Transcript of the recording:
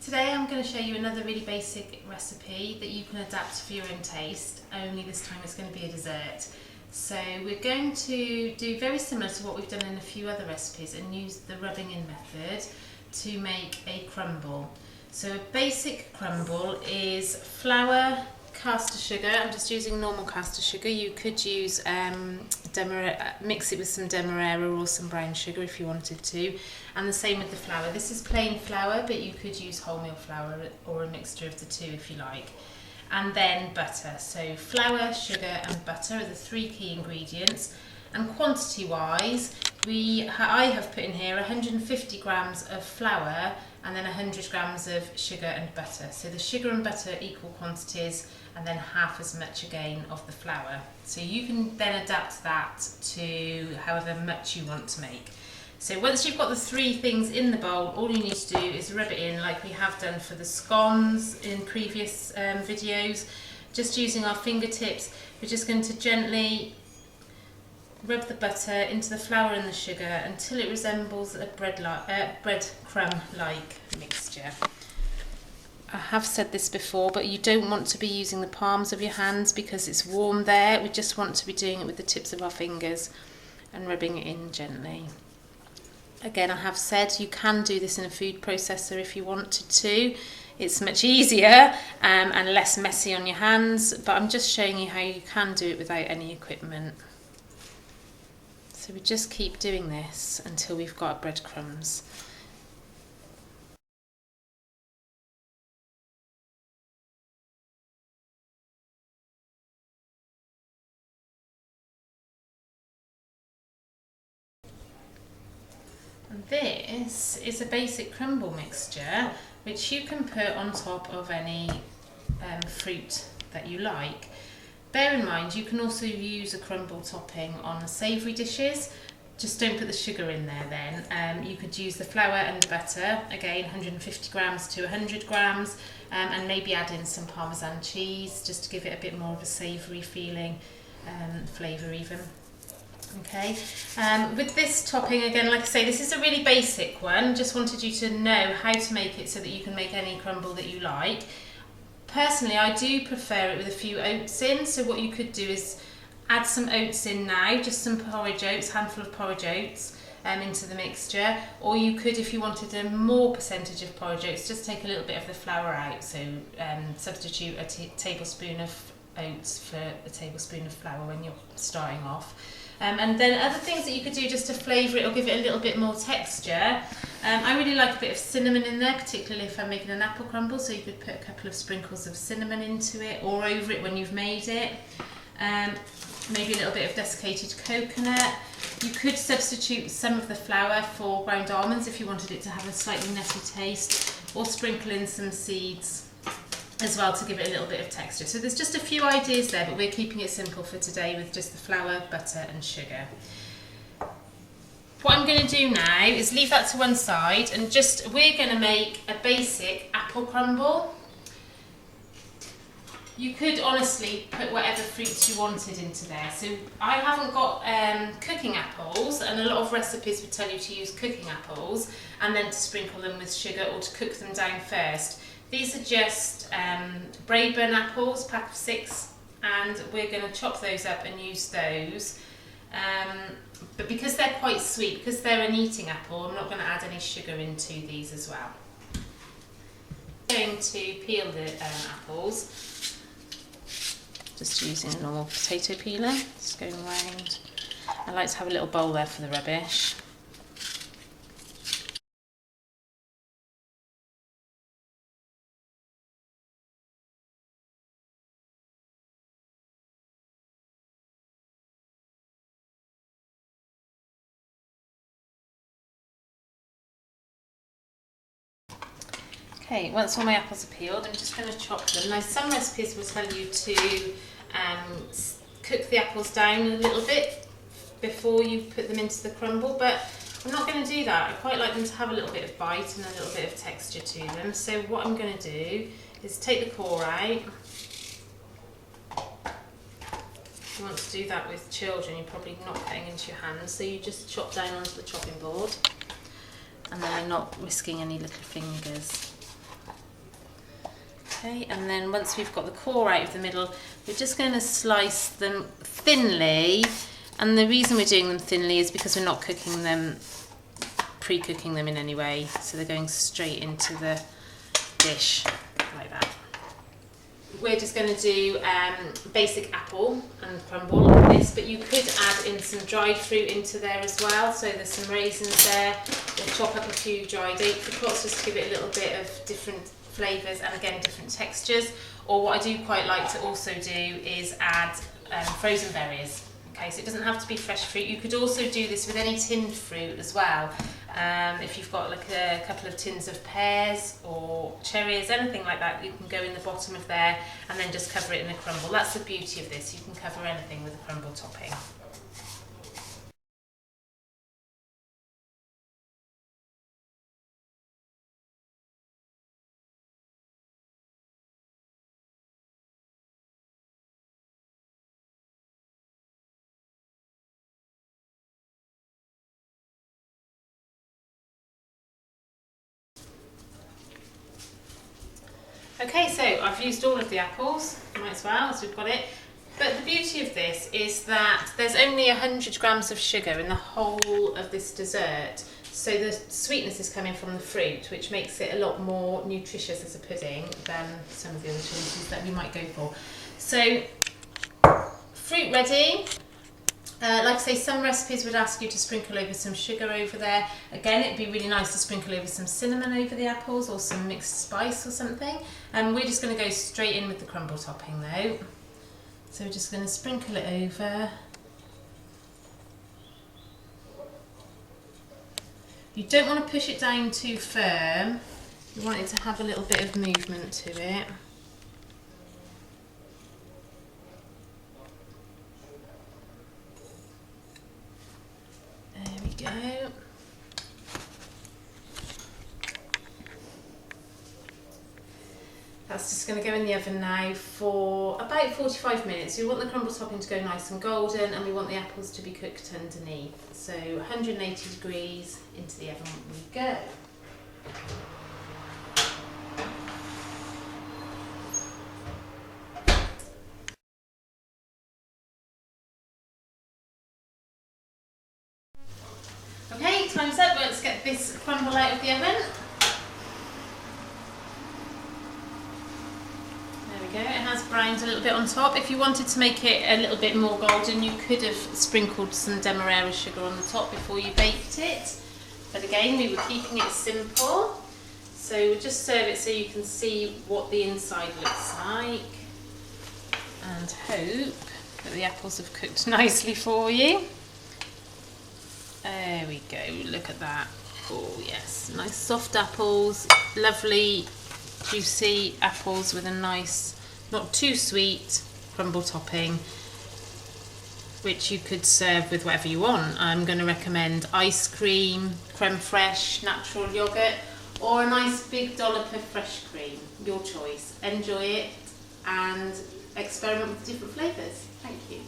Today I'm going to show you another really basic recipe that you can adapt for your own taste, only this time it's going to be a dessert. So we're going to do very similar to what we've done in a few other recipes and use the rubbing in method to make a crumble. So a basic crumble is flour, caster sugar. I'm just using normal caster sugar. You could use mix it with some demerara or some brown sugar if you wanted to, and the same with the flour. This is plain flour, but you could use wholemeal flour or a mixture of the two if you like. And then butter. So flour, sugar and butter are the three key ingredients. And quantity wise, I have put in here 150 grams of flour and then 100 grams of sugar and butter. So the sugar and butter are equal quantities, and then half as much again of the flour. So you can then adapt that to however much you want to make. So once you've got the three things in the bowl, all you need to do is rub it in like we have done for the scones in previous videos. Just using our fingertips, we're just going to gently rub the butter into the flour and the sugar until it resembles a breadcrumb-like mixture. I have said this before, but you don't want to be using the palms of your hands because it's warm there. We just want to be doing it with the tips of our fingers and rubbing it in gently. Again, I have said you can do this in a food processor if you wanted to. It's much easier and less messy on your hands, but I'm just showing you how you can do it without any equipment. So we just keep doing this until we've got breadcrumbs. And this is a basic crumble mixture which you can put on top of any fruit that you like. Bear in mind you can also use a crumble topping on savoury dishes. Just don't put the sugar in there then. You could use the flour and the butter, again 150 grams to 100 grams, and maybe add in some parmesan cheese just to give it a bit more of a savoury feeling, flavour even. Okay, with this topping, again, like I say, this is a really basic one. Just wanted you to know how to make it so that you can make any crumble that you like. Personally, I do prefer it with a few oats in, so what you could do is add some oats in now, just some porridge oats, handful of porridge oats into the mixture, or you could, if you wanted a more percentage of porridge oats, just take a little bit of the flour out, so substitute a tablespoon of oats for a tablespoon of flour when you're starting off. And then other things that you could do just to flavour it or give it a little bit more texture. I really like a bit of cinnamon in there, particularly if I'm making an apple crumble, so you could put a couple of sprinkles of cinnamon into it or over it when you've made it. Maybe a little bit of desiccated coconut. You could substitute some of the flour for ground almonds if you wanted it to have a slightly nutty taste, or sprinkle in some seeds as well to give it a little bit of texture. So there's just a few ideas there, but we're keeping it simple for today with just the flour, butter and sugar. What I'm going to do now is leave that to one side and we're going to make a basic apple crumble. You could honestly put whatever fruits you wanted into there. So I haven't got cooking apples, and a lot of recipes would tell you to use cooking apples and then to sprinkle them with sugar or to cook them down first. These are just Braeburn apples, pack of 6, and we're going to chop those up and use those. But because they're quite sweet, because they're an eating apple, I'm not going to add any sugar into these as well. I'm going to peel the apples, just using a normal potato peeler, just going around. I like to have a little bowl there for the rubbish. Okay, once all my apples are peeled, I'm just going to chop them. Now, some recipes will tell you to cook the apples down a little bit before you put them into the crumble, but I'm not going to do that. I quite like them to have a little bit of bite and a little bit of texture to them. So what I'm going to do is take the core out. If you want to do that with children, you're probably not getting into your hands, so you just chop down onto the chopping board, and then I'm not risking any little fingers. Okay, and then once we've got the core out of the middle, we're just going to slice them thinly. And the reason we're doing them thinly is because we're not cooking them, pre-cooking them in any way. So they're going straight into the dish like that. We're just going to do basic apple and crumble like this, but you could add in some dried fruit into there as well. So there's some raisins there. We'll chop up a few dried apricots just to give it a little bit of different flavours and again different textures. Or what I do quite like to also do is add frozen berries. Okay, so it doesn't have to be fresh fruit. You could also do this with any tinned fruit as well. If you've got like a couple of tins of pears or cherries, anything like that, you can go in the bottom of there and then just cover it in a crumble. That's the beauty of this. You can cover anything with a crumble topping. Okay, so I've used all of the apples, might as well, as we've got it. But the beauty of this is that there's only 100 grams of sugar in the whole of this dessert. So the sweetness is coming from the fruit, which makes it a lot more nutritious as a pudding than some of the other choices that we might go for. So, fruit ready. Like I say, some recipes would ask you to sprinkle over some sugar over there. Again, it'd be really nice to sprinkle over some cinnamon over the apples or some mixed spice or something. And we're just going to go straight in with the crumble topping though. So we're just going to sprinkle it over. You don't want to push it down too firm. You want it to have a little bit of movement to it. There we go. That's just going to go in the oven now for about 45 minutes. We want the crumble topping to go nice and golden and we want the apples to be cooked underneath. So 180 degrees into the oven we go. Okay, time's up. Let's get this crumble out of the oven. There we go, it has browned a little bit on top. If you wanted to make it a little bit more golden, you could have sprinkled some demerara sugar on the top before you baked it. But again, we were keeping it simple. So we'll just serve it so you can see what the inside looks like. And hope that the apples have cooked nicely for you. There we go, look at that. Oh yes, nice soft apples, lovely juicy apples with a nice, not too sweet crumble topping, which you could serve with whatever you want. I'm going to recommend ice cream, creme fraiche, natural yoghurt, or a nice big dollop of fresh cream, your choice. Enjoy it and experiment with different flavours. Thank you.